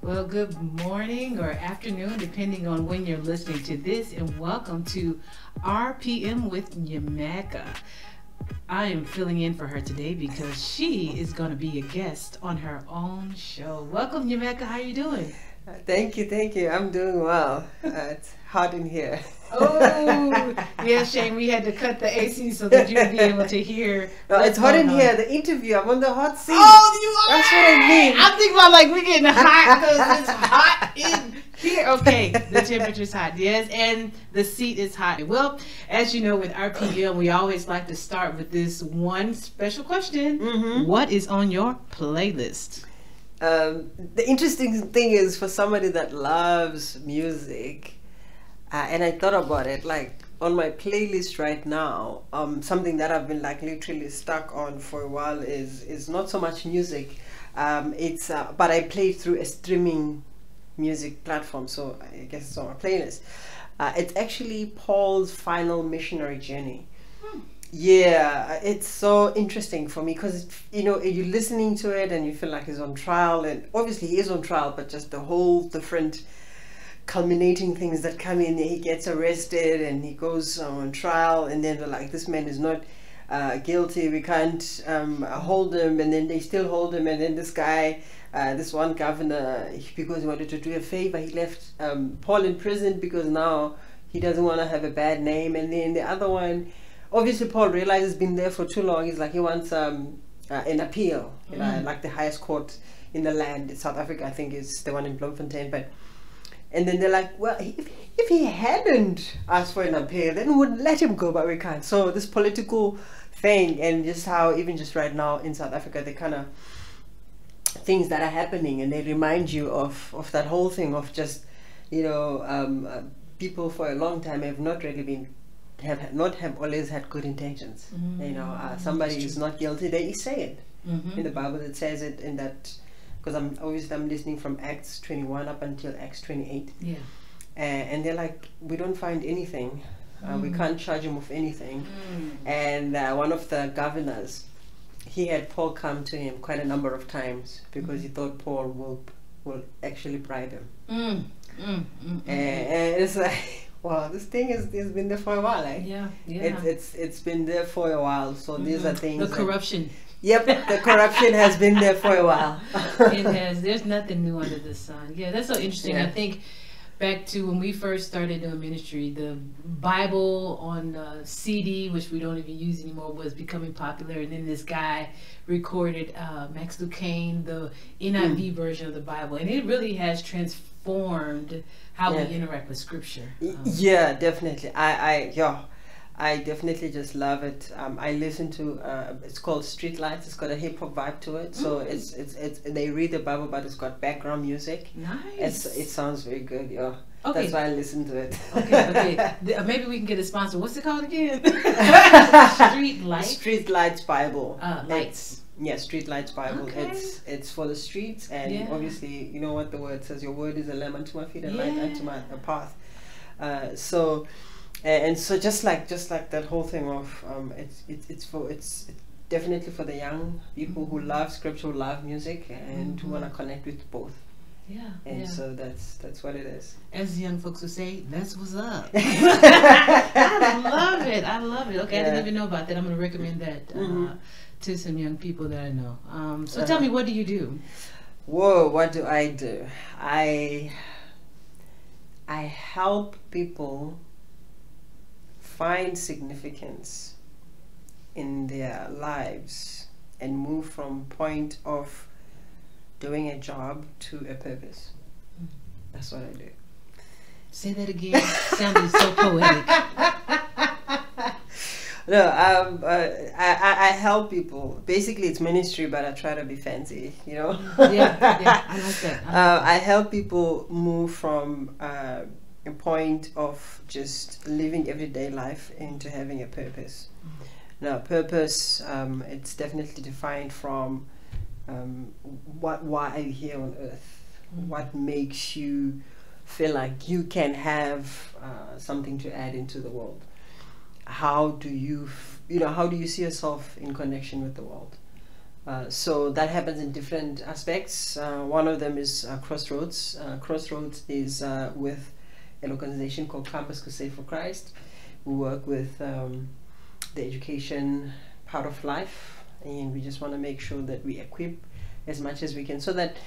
Well, good morning or afternoon, depending on when you're listening to this, and welcome to RPM with Nyameka. I am filling in for her today because she is going to be a guest on her own show. Welcome, Nyameka. How are you doing? Thank you. I'm doing well. It's hot in here. Oh, yeah, Shane, we had to cut the AC so that you'd be able to hear. No, it's hot in here. The interview, I'm on the hot seat. Oh, you are. That's what I mean. I'm thinking about like we're getting hot because it's hot in here. Okay, the temperature's hot, yes, and the seat is hot. Well, as you know, with RPM, we always like to start with this one special question. What is on your playlist? The interesting thing is for somebody that loves music, and I thought about it, like on my playlist right now, something that I've been like literally stuck on for a while is not so much music. But I play through a streaming music platform, so I guess it's on my playlist. It's actually Paul's Final Missionary Journey. Yeah, it's so interesting for me because you're listening to it and you feel like he's on trial, and obviously he is on trial, but just the whole different culminating things that come in. He gets arrested and he goes on trial, and then they're like, this man is not guilty, we can't hold him, and then they still hold him, and then this guy, this one governor, because he wanted to do a favor, he left Paul in prison because now he doesn't want to have a bad name. And then the other one, obviously Paul realizes he's been there for too long. He's like, he wants an appeal, like the highest court in the land in South Africa, I think is the one in Bloemfontein. And then they're like, well, if he hadn't asked for an appeal, then we wouldn't let him go, but we can't. So this political thing, and just how even just right now in South Africa, the kind of things that are happening, and they remind you of that whole thing of just, people for a long time have not really been have always had good intentions. Somebody is not guilty, they say it. In the Bible it says it in that, because I'm listening from Acts 21 up until Acts 28. Yeah. And they're like, we don't find anything. We can't charge him with anything. And one of the governors, he had Paul come to him quite a number of times because he thought Paul will actually bribe him. And it's like, wow, this thing has been there for a while, eh? Yeah. It's been there for a while. So these are things. The corruption. Yep, the corruption has been there for a while. It has. There's nothing new under the sun. Yeah, that's so interesting. Yeah. I think back to when we first started doing ministry, the Bible on CD, which we don't even use anymore, was becoming popular. And then this guy recorded Max Lucane, the NIV version of the Bible. And it really has transformed how we interact with Scripture. Yeah, definitely. I definitely just love it. I listen to it's called Street Lights. It's got a hip hop vibe to it. So it's they read the Bible, but it's got background music. Nice. It sounds very good. Yeah. Okay. That's why I listen to it. Okay. Maybe we can get a sponsor. What's it called again? Street Lights. Street Lights Bible. Lights. Street Lights Bible. Okay. It's for the streets, and obviously you know what the word says. Your word is a lamp unto my feet and light unto my path. So just like that whole thing of it's definitely for the young people who love scripture, who love music, and who want to connect with both. So that's what it is. As the young folks would say, that's what's up. I love it. Okay, I didn't even know about that. I'm going to recommend that to some young people that I know. So tell me, what do you do? Whoa, what do? I help people find significance in their lives and move from point of doing a job to a purpose. That's what I do. Say that again. Sounded so poetic. No, I help people. Basically, it's ministry, but I try to be fancy, Yeah, I like that. I help people move from a point of just living everyday life into having a purpose. Now, purpose, it's definitely defined from why are you here on earth? What makes you feel like you can have something to add into the world? How do you see yourself in connection with the world? So that happens in different aspects. One of them is Crossroads. Crossroads is with an organization called Campus Crusade for Christ. We work with the education part of life, and we just want to make sure that we equip as much as we can so that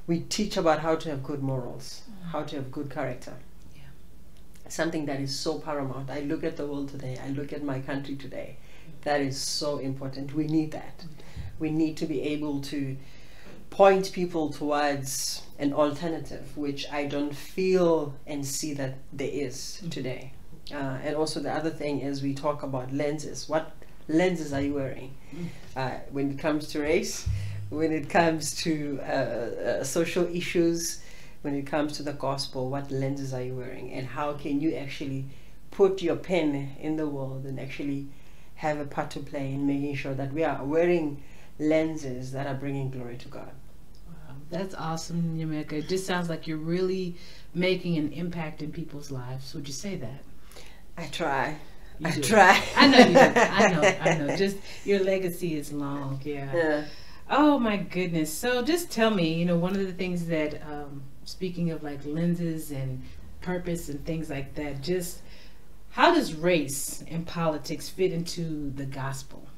we teach about how to have good morals, how to have good character. Yeah. Something that is so paramount. I look at the world today, I look at my country today. That is so important. We need that. We need to be able to point people towards an alternative, which I don't feel and see that there is today. And also the other thing is we talk about lenses. What lenses are you wearing? When it comes to race, when it comes to social issues, when it comes to the gospel, what lenses are you wearing? And how can you actually put your pen in the world and actually have a part to play in making sure that we are wearing lenses that are bringing glory to God. Wow, that's awesome, Nyameka. It just sounds like you're really making an impact in people's lives. Would you say that? I try. You I do. try. I know you do. I know. Just your legacy is long. Yeah. Oh my goodness. So just tell me, one of the things that, speaking of like lenses and purpose and things like that, just how does race and politics fit into the gospel?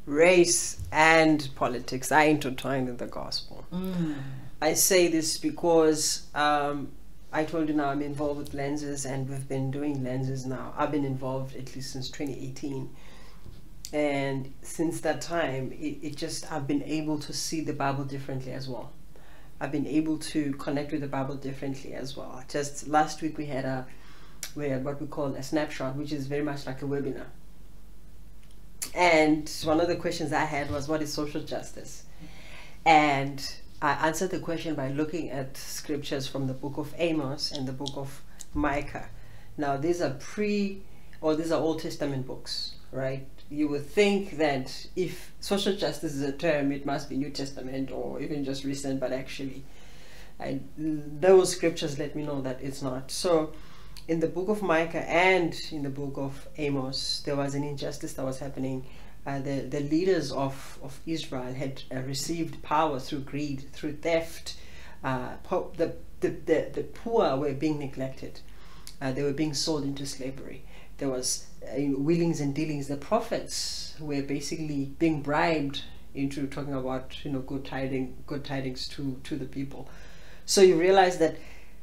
Race and politics are intertwined in the gospel. I say this because I told you now I'm involved with lenses, and we've been doing lenses now. I've been involved at least since 2018. And since that time, I've been able to see the Bible differently as well. I've been able to connect with the Bible differently as well. Just last week we had what we call a snapshot, which is very much like a webinar. And one of the questions I had was, what is social justice? And I answered the question by looking at scriptures from the book of Amos and the book of Micah. Now these are Old Testament books, right? You would think that if social justice is a term, it must be New Testament or even just recent, but actually those scriptures let me know that it's not. So in the book of Micah and in the book of Amos, there was an injustice that was happening. The leaders of Israel had received power through greed, through theft. The poor were being neglected. They were being sold into slavery. There was wheelings and dealings. The prophets were basically being bribed into talking about good tidings to the people. So you realize that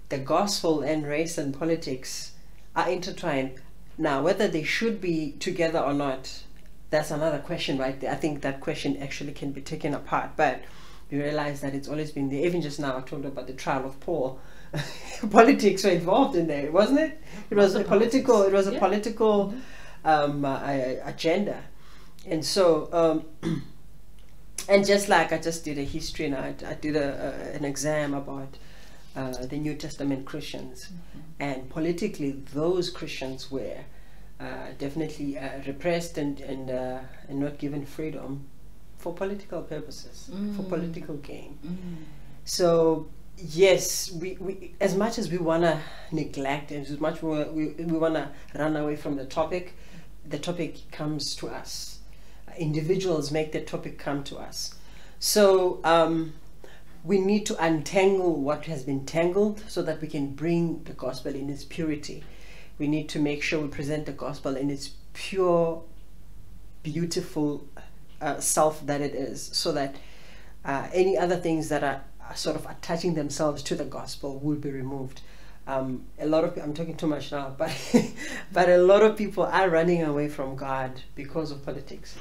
the gospel and race and politics are intertwined. Now, whether they should be together or not, that's another question right there. I think that question actually can be taken apart, but you realize that it's always been there. Even just now I told you about the trial of Paul. Politics were involved in there, wasn't it? It was a political agenda. And so and just like I just did a history now, I did an exam about the New Testament Christians, and politically those Christians were definitely repressed and not given freedom for political purposes, for political gain. So yes, we as much as we want to neglect and as much we want to run away from the topic comes to us. Individuals make the topic come to us. So we need to untangle what has been tangled so that we can bring the gospel in its purity. We need to make sure we present the gospel in its pure, beautiful self that it is, so that any other things that are sort of attaching themselves to the gospel will be removed. I'm talking too much now, but but a lot of people are running away from God because of politics.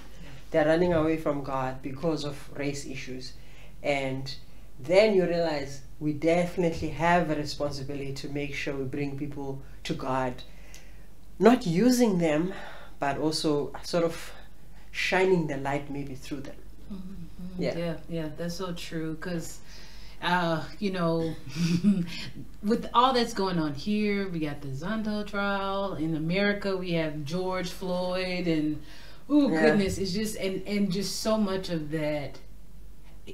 They're running away from God because of race issues. And then you realize we definitely have a responsibility to make sure we bring people to God, not using them, but also sort of shining the light maybe through them. Yeah, that's so true, because with all that's going on here, we got the Zondo Trial. In America, we have George Floyd, and goodness, it's just and just so much of that.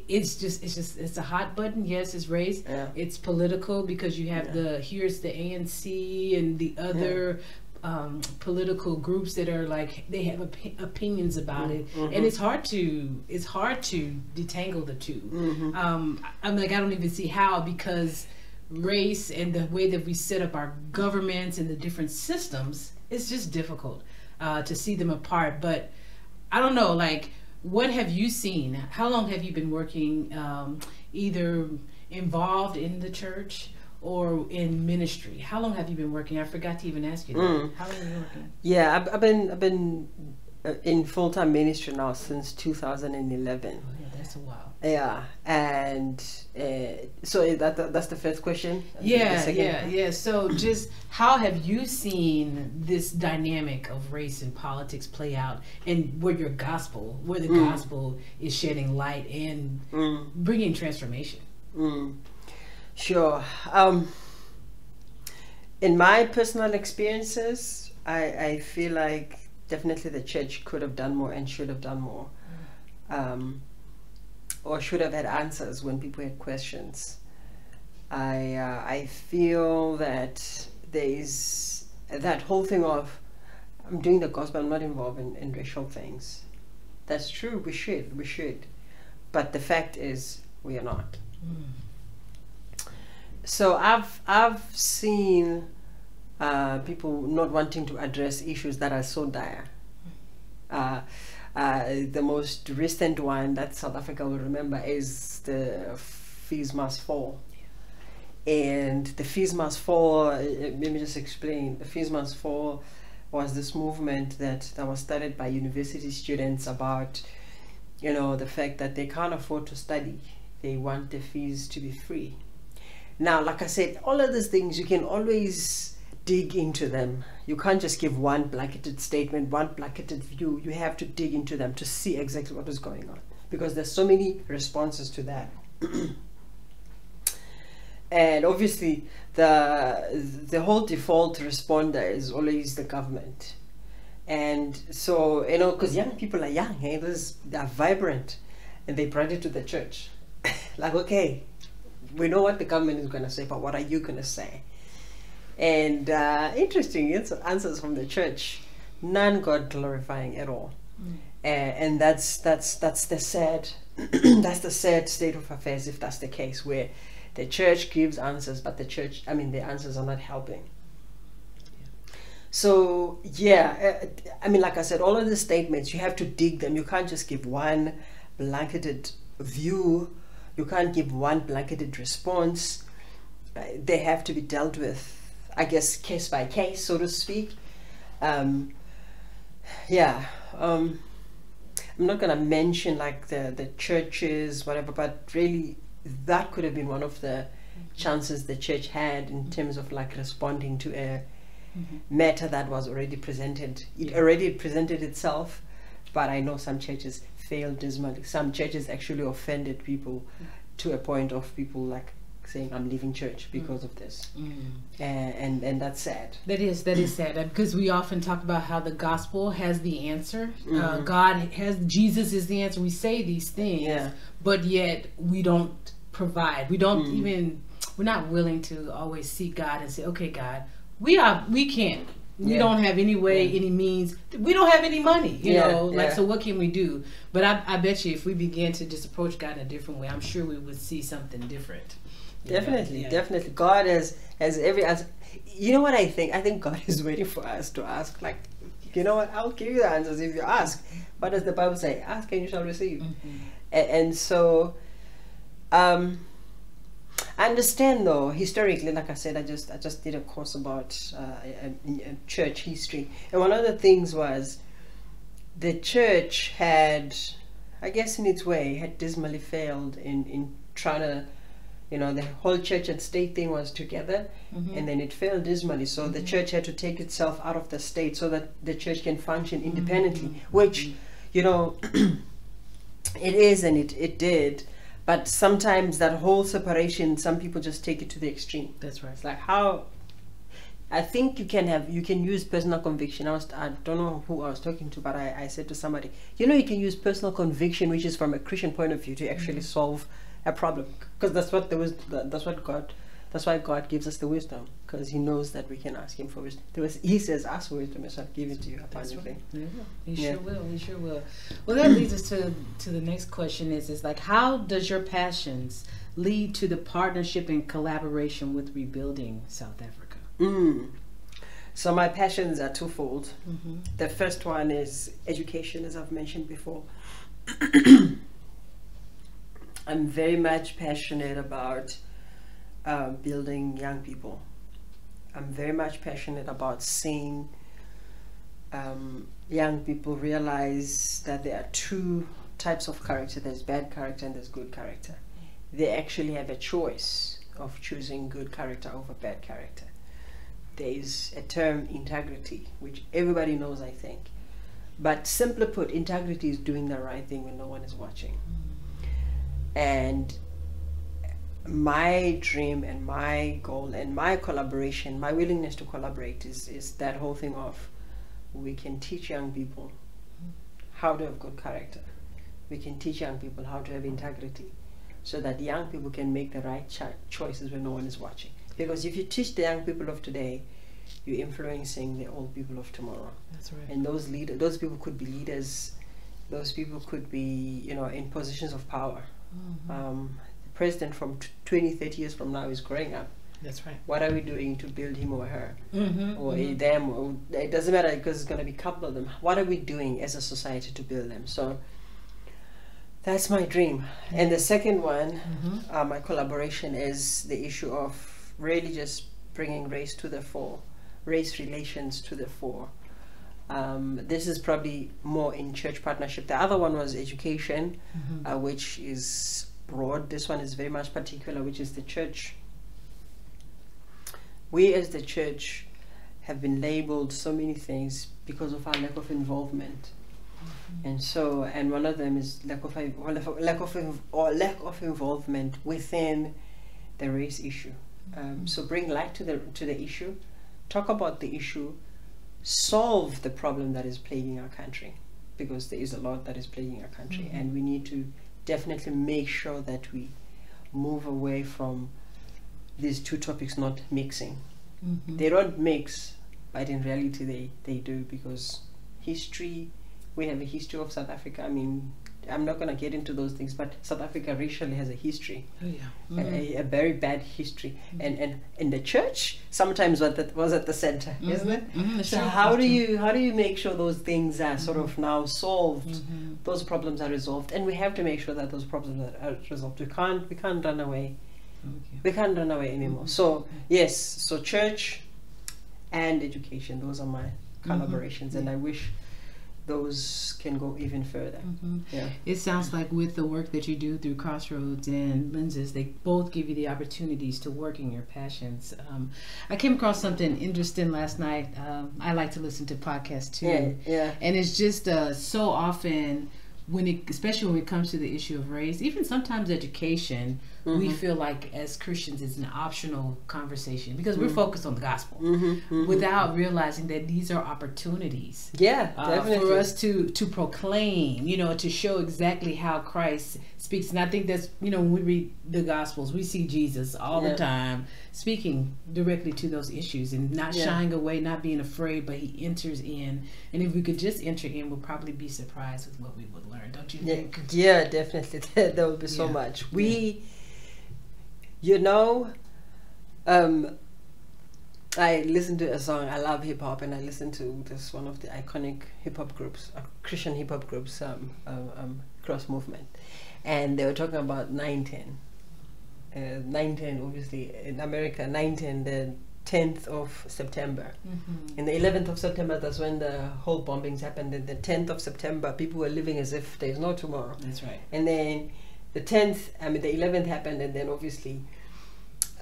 It's a hot button. Yes, it's race. It's political because you have here's the ANC and the other political groups that are like they have opinions about it, and it's hard to detangle the two. I'm like, I don't even see how, because race and the way that we set up our governments and the different systems, it's just difficult to see them apart. But I don't know, like, what have you seen? How long have you been working either involved in the church or in ministry? How long have you been working? I forgot to even ask you that. How long have you been working? Yeah, I've been in full-time ministry now since 2011. Oh, yeah, that's a while. Yeah, and so that's the first question. Yeah. So just how have you seen this dynamic of race and politics play out, and where the gospel is shedding light and bringing transformation? Sure. In my personal experiences, I feel like definitely the church could have done more and should have done more, or should have had answers when people had questions. I feel that there is that whole thing of, I'm doing the gospel, I'm not involved in racial things. That's true, we should. But the fact is, we are not. So I've seen people not wanting to address issues that are so dire. The most recent one that South Africa will remember is the fees must fall. And the fees must fall, let me just explain. The fees must fall was this movement that was started by university students about, the fact that they can't afford to study. They want the fees to be free. Now, like I said, all of these things, you can always dig into them. You can't just give one blanketed statement, one blanketed view. You have to dig into them to see exactly what is going on, because there's so many responses to that. And obviously, the whole default responder is always the government. And so, because young people are young, they're vibrant, and they brought it to the church. Like, okay, we know what the government is going to say, but what are you going to say? And interesting answers from the church, none God glorifying at all. And that's the sad that's the sad state of affairs, if that's the case, where the church gives answers, but the answers are not helping. So like I said, all of the statements, you have to dig them. You can't just give one blanketed view. You can't give one blanketed response. They have to be dealt with, I guess, case by case, so to speak. I'm not going to mention like the churches, whatever, but really that could have been one of the chances the church had in terms of like responding to a matter that was already presented. It already presented itself, but I know some churches failed dismally. Some churches actually offended people to a point of people like saying, I'm leaving church because of this. And that's sad. That is sad, because we often talk about how the gospel has the answer. Jesus is the answer. We say these things, but yet we don't provide. We don't even, we're not willing to always seek God and say, okay, God, we can't. We don't have any way, any means. We don't have any money, so what can we do? But I bet you if we began to just approach God in a different way, I'm sure we would see something different. Definitely. God has every answer. You know what I think? I think God is waiting for us to ask, like, you know what, I'll give you the answers if you ask. What does the Bible say? Ask and you shall receive. And so I understand, though, historically, like I said, I just did a course about church history, and one of the things was the church had, I guess in its way, had dismally failed in trying to, the whole church and state thing was together, and then it failed dismally. So the church had to take itself out of the state so that the church can function independently, which, it is, and it did. But sometimes that whole separation, some people just take it to the extreme. That's right. It's like how, I think you can use personal conviction. I don't know who I was talking to, but I said to somebody, you can use personal conviction, which is from a Christian point of view, to actually solve a problem, because that's what God That's why God gives us the wisdom, because He knows that we can ask Him for wisdom. He says, "Ask for wisdom, and I'll give it to you." That's right. Yeah. He Yeah. sure will. He sure will. Well, that leads us to the next question: is like, how does your passions lead to the partnership and collaboration with rebuilding South Africa? So my passions are twofold. Mm-hmm. The first one is education, as I've mentioned before. I'm very much passionate about building young people. I'm very much passionate about seeing young people realize that there are two types of character. There's bad character and there's good character. They actually have a choice of choosing good character over bad character. There is a term, integrity, which everybody knows, I think. But simply put, integrity is doing the right thing when no one is watching. And my dream and my goal and my collaboration, my willingness to collaborate is that whole thing of, we can teach young people how to have good character. We can teach young people how to have integrity, so that young people can make the right choices when no one is watching. Because if you teach the young people of today, you're influencing the old people of tomorrow. That's right. And those people could be leaders. Those people could be, in positions of power. Mm-hmm. The president from 20, 30 years from now is growing up. That's right. What are we doing to build him or her? Mm-hmm. Or them? Or, it doesn't matter, because it's going to be a couple of them. What are we doing as a society to build them? So that's my dream. And the second one, my collaboration, is the issue of really just bringing race to the fore, race relations to the fore. This is probably more in church partnership. The other one was education, which is broad. This one is very much particular, which is the church. We as the church have been labeled so many things because of our lack of involvement. And one of them is lack of involvement within the race issue. So bring light to the issue, talk about the issue, solve the problem that is plaguing our country, because there is a lot that is plaguing our country, and we need to definitely make sure that we move away from these two topics not mixing. They don't mix, but in reality they do, because we have a history of South Africa. I mean, I'm not going to get into those things, but South Africa racially has a history, a very bad history, and in the church sometimes was at the center, isn't it? So how do you make sure those things are sort of now solved? Those problems are resolved, and we have to make sure that those problems are resolved. We can't run away. We can't run away anymore. So yes, so church and education, those are my collaborations, and I wish those can go even further. Yeah. It sounds like with the work that you do through Crossroads and Lenses, they both give you the opportunities to work in your passions. I came across something interesting last night. I like to listen to podcasts too. Yeah. And it's just so often, especially when it comes to the issue of race, even sometimes education, we feel like as Christians it's an optional conversation because we're focused on the gospel without realizing that these are opportunities for us to proclaim, to show exactly how Christ speaks. And I think that's, when we read the Gospels, we see Jesus all the time speaking directly to those issues and not shying away, not being afraid, but he enters in. And if we could just enter in, we'll probably be surprised with what we would learn, don't you think? Yeah, definitely. There will be so much. I listen to a song. I love hip hop, and I listen to this one of the iconic hip hop groups, Christian hip hop groups, Cross Movement, and they were talking about 9/10. 9/10, obviously in America, 9/10, the 10th of September. And the 11th of September, that's when the whole bombings happened. And the 10th of September, people were living as if there's no tomorrow. That's right. And then the 11th happened, and then obviously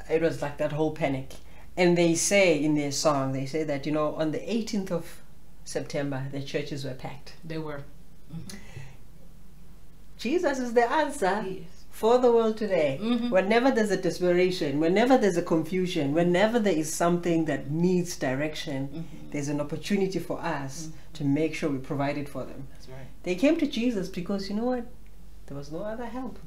it was like that whole panic. And they say in their song, that, on the 18th of September, the churches were packed. They were. Jesus is the answer for the world today. Whenever there's a desperation, whenever there's a confusion, whenever there is something that needs direction, there's an opportunity for us to make sure we provide it for them. That's right. They came to Jesus because, you know what? There was no other help.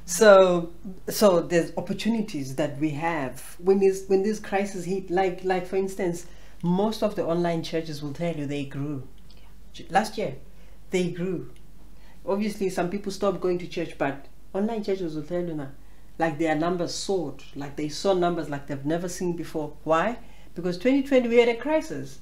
So there's opportunities that we have when this crisis hit. Like for instance, most of the online churches will tell you they grew. Last year, they grew. Obviously, some people stopped going to church, but online churches will tell you now, like their numbers soared, like they saw numbers like they've never seen before. Why? Because 2020 we had a crisis.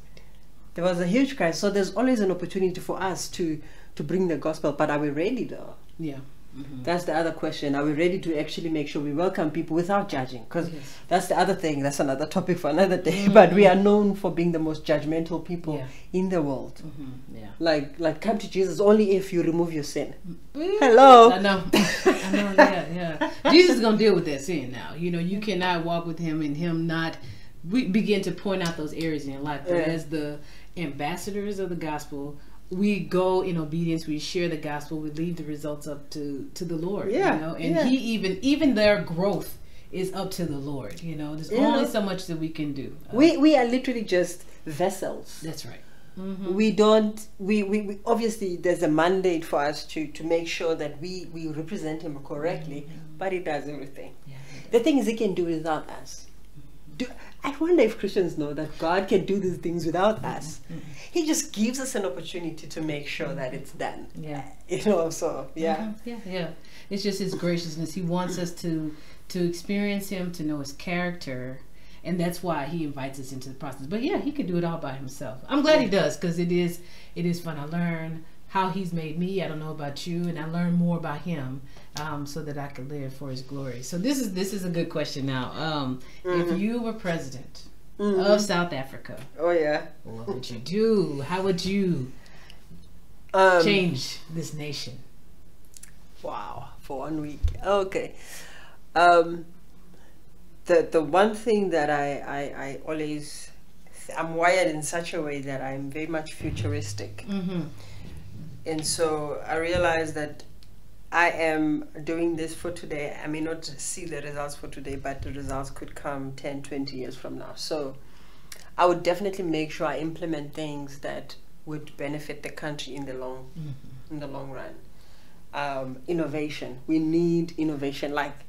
There was a huge crisis. So there's always an opportunity for us to bring the gospel. But are we ready though? Yeah. Mm-hmm. That's the other question. Are we ready to actually make sure we welcome people without judging? Because that's the other thing. That's another topic for another day. Mm-hmm. But we are known for being the most judgmental people in the world. Mm-hmm. Yeah. Like come to Jesus only if you remove your sin. Hello. I know. Yeah. Jesus is gonna deal with that sin now. You know, you cannot walk with him and him not. We begin to point out those areas in your life. But as the ambassadors of the gospel, we go in obedience, we share the gospel, we leave the results up to the Lord. Yeah. You know, and he even their growth is up to the Lord. You know, there's only so much that we can do. We are literally just vessels. That's right. Mm-hmm. We don't we obviously there's a mandate for us to make sure that we represent him correctly, but he does everything. Yeah, the thing is, he can do it without us. I wonder if Christians know that God can do these things without us. He just gives us an opportunity to make sure that it's done. Yeah. You know, so yeah. Yeah. It's just his graciousness. He wants us to experience him, to know his character, and that's why he invites us into the process. But yeah, he can do it all by himself. I'm glad he does, because it is fun. I learn how he's made me. I don't know about you, and I learn more about him, so that I could live for his glory. So this is a good question now. If you were president of South Africa, what would you do? How would you change this nation? Wow, for 1 week. Okay. The one thing that I always, I'm wired in such a way that I'm very much futuristic. And so I realized that I am doing this for today. I may not see the results for today, but the results could come 10, 20 years from now. So I would definitely make sure I implement things that would benefit the country in the long run. Innovation. We need innovation. Like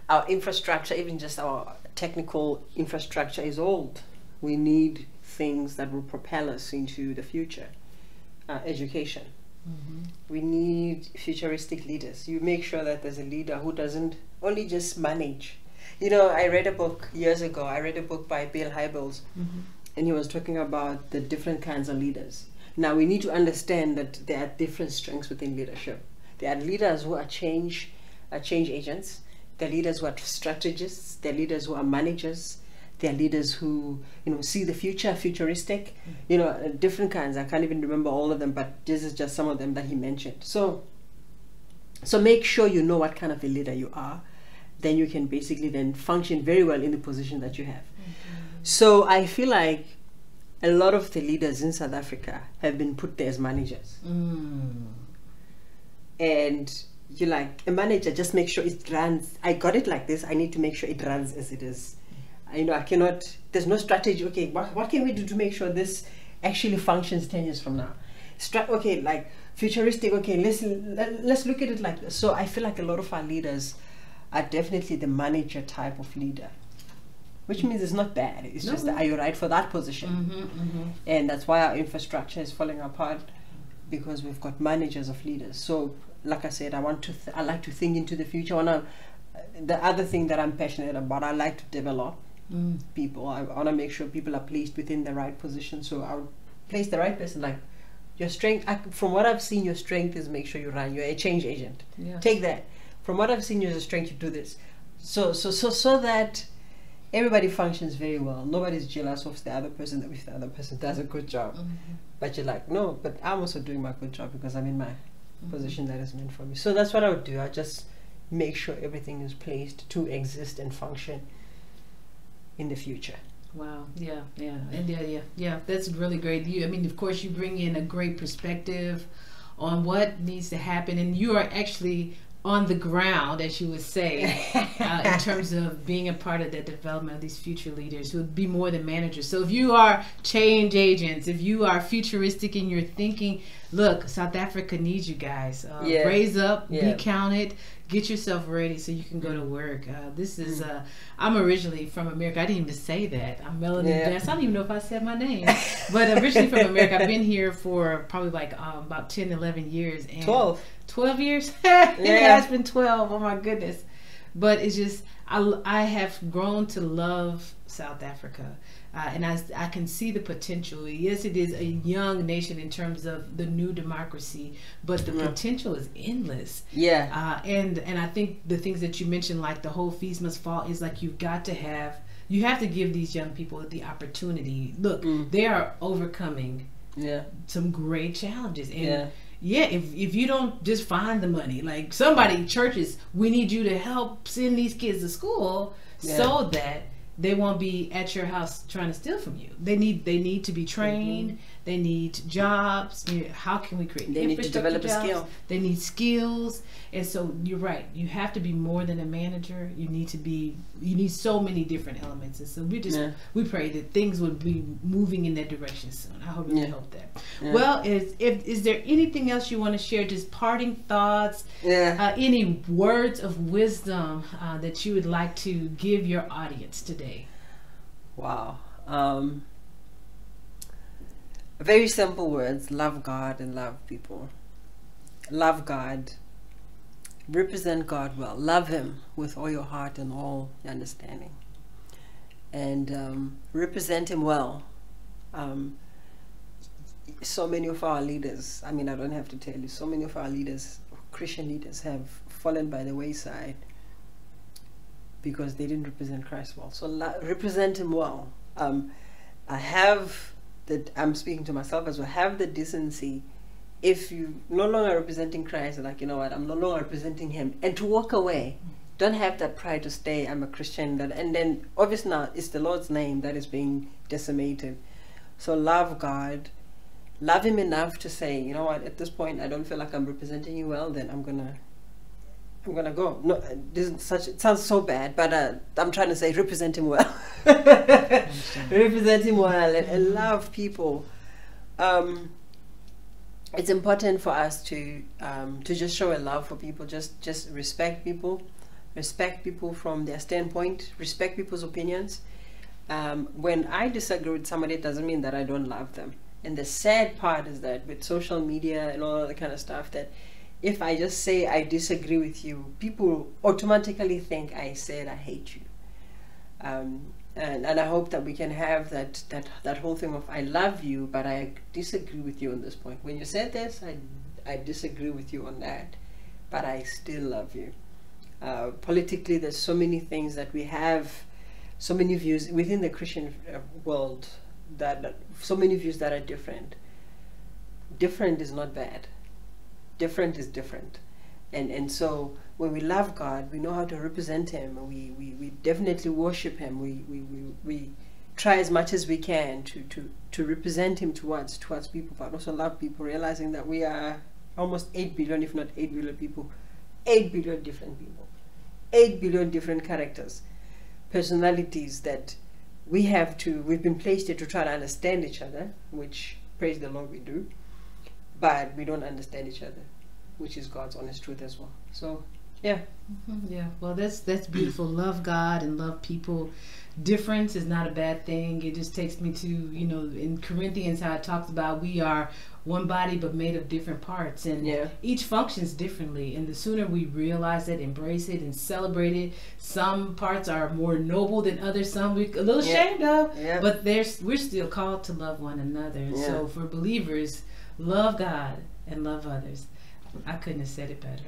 our infrastructure, even just our technical infrastructure is old. We need things that will propel us into the future. Education. We need futuristic leaders. You make sure that there's a leader who doesn't only just manage. You know, I read a book years ago. I read a book by Bill Hybels, and he was talking about the different kinds of leaders. Now, we need to understand that there are different strengths within leadership. There are leaders who are change agents. There are leaders who are strategists. There are leaders who are managers. There are leaders who, see the future, futuristic, different kinds. I can't even remember all of them, but this is just some of them that he mentioned. So make sure you know what kind of a leader you are. Then you can basically then function very well in the position that you have. So I feel like a lot of the leaders in South Africa have been put there as managers. And you're like, a manager, just make sure it runs. I got it like this. I need to make sure it runs as it is. I cannot, there's no strategy. Okay, what can we do to make sure this actually functions 10 years from now? Okay, like futuristic, okay, let's look at it like this. So I feel like a lot of our leaders are definitely the manager type of leader, which means it's not bad. It's just that, are you right for that position? And that's why our infrastructure is falling apart, because we've got managers of leaders. So like I said, I like to think into the future. The other thing that I'm passionate about, I like to develop people. I want to make sure people are placed within the right position. So I'll place the right person. Like your strength, from what I've seen, your strength is make sure you run. You're a change agent. Take that. From what I've seen, your strength, you do this. So that everybody functions very well. Nobody's jealous of the other person if the other person does a good job. But you're like, no, but I'm also doing my good job because I'm in my position that is meant for me. So that's what I would do. I just make sure everything is placed to exist and function in the future. Wow. Yeah. And that's really great. Of course, you bring in a great perspective on what needs to happen, and you are actually on the ground, as you would say, in terms of being a part of the development of these future leaders who would be more than managers. So if you are change agents, if you are futuristic in your thinking, look, South Africa needs you guys. Raise up, be counted, get yourself ready so you can go to work. This is I'm originally from America. I didn't even say that. I'm Melanie Bass. I don't even know if I said my name, but originally from America. I've been here for probably like about 10, 11 years. And 12 years. Yeah, it's been 12. Oh my goodness. But it's just I have grown to love South Africa. And I can see the potential. Yes, it is a young nation in terms of the new democracy, but the potential is endless. Yeah. And I think the things that you mentioned, like the whole fees must fall, is like you have to give these young people the opportunity. Look, they are overcoming some great challenges. And if you don't just find the money, like churches, we need you to help send these kids to school so that they won't be at your house trying to steal from you. They need to be trained. They need jobs. How can we create? They need to develop a skill. They need skills. And so you're right. You have to be more than a manager. You need so many different elements. And so we pray that things would be moving in that direction soon. I hope really hope that. Yeah. Well, is there anything else you want to share? Just parting thoughts? Any words of wisdom that you would like to give your audience today? Wow. Very simple words: love God and love people. Love God. Represent God well. Love Him with all your heart and all your understanding. And represent Him well. So many of our leaders, I mean, I don't have to tell you, so many of our leaders, Christian leaders, have fallen by the wayside because they didn't represent Christ well. So represent Him well. I'm speaking to myself as well. Have the decency, if you no longer representing Christ, like, you know what, I'm no longer representing Him, and to walk away. Don't have that pride to stay. I'm a Christian. And then obviously now it's the Lord's name that is being decimated. So love God, love Him enough to say, you know what, at this point I don't feel like I'm representing you well. Then I'm gonna go. No, it sounds so bad, but I'm trying to say represent Him well. Represent Him well and love people. It's important for us to just show a love for people. Just respect people from their standpoint. Respect people's opinions. When I disagree with somebody, it doesn't mean that I don't love them. And the sad part is that with social media and all that kind of stuff, that if I just say I disagree with you, people automatically think I said I hate you. And I hope that we can have that whole thing of I love you, but I disagree with you on this point. When you said this, I disagree with you on that, but I still love you. Politically, there's so many things that we have, so many views within the Christian world, that so many views that are different. Different is not bad. Different is different. And so when we love God, we know how to represent Him. We definitely worship Him. We try as much as we can to represent Him towards people, but also love people, realizing that we are almost 8 billion, if not 8 billion people, 8 billion different people, 8 billion different characters, personalities that we've been placed here to try to understand each other, which, praise the Lord, we do, but we don't understand each other, which is God's honest truth as well. So yeah. Yeah, well, that's beautiful. Love God and love people. Difference is not a bad thing. It just takes me to, in Corinthians, how it talks about we are one body but made of different parts, and each functions differently. And the sooner we realize it, embrace it, and celebrate it, some parts are more noble than others, some we're a little ashamed of, but we're still called to love one another. So for believers, love God and love others. I couldn't have said it better.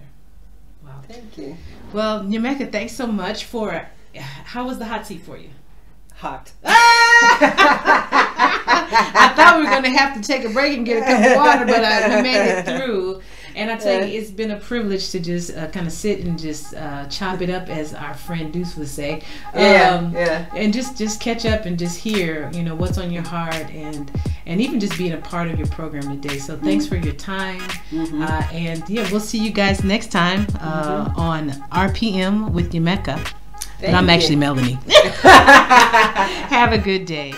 Wow. Thank you. Well, Nyameka, thanks so much for. How was the hot seat for you? Hot. I thought we were going to have to take a break and get a cup of water, but we made it through. And I tell you, it's been a privilege to just kind of sit and just chop it up, as our friend Deuce would say. And just catch up and just hear, what's on your heart, and even just being a part of your program today. So thanks for your time. And we'll see you guys next time on RPM with Nyameka. But I'm actually Melanie. Have a good day.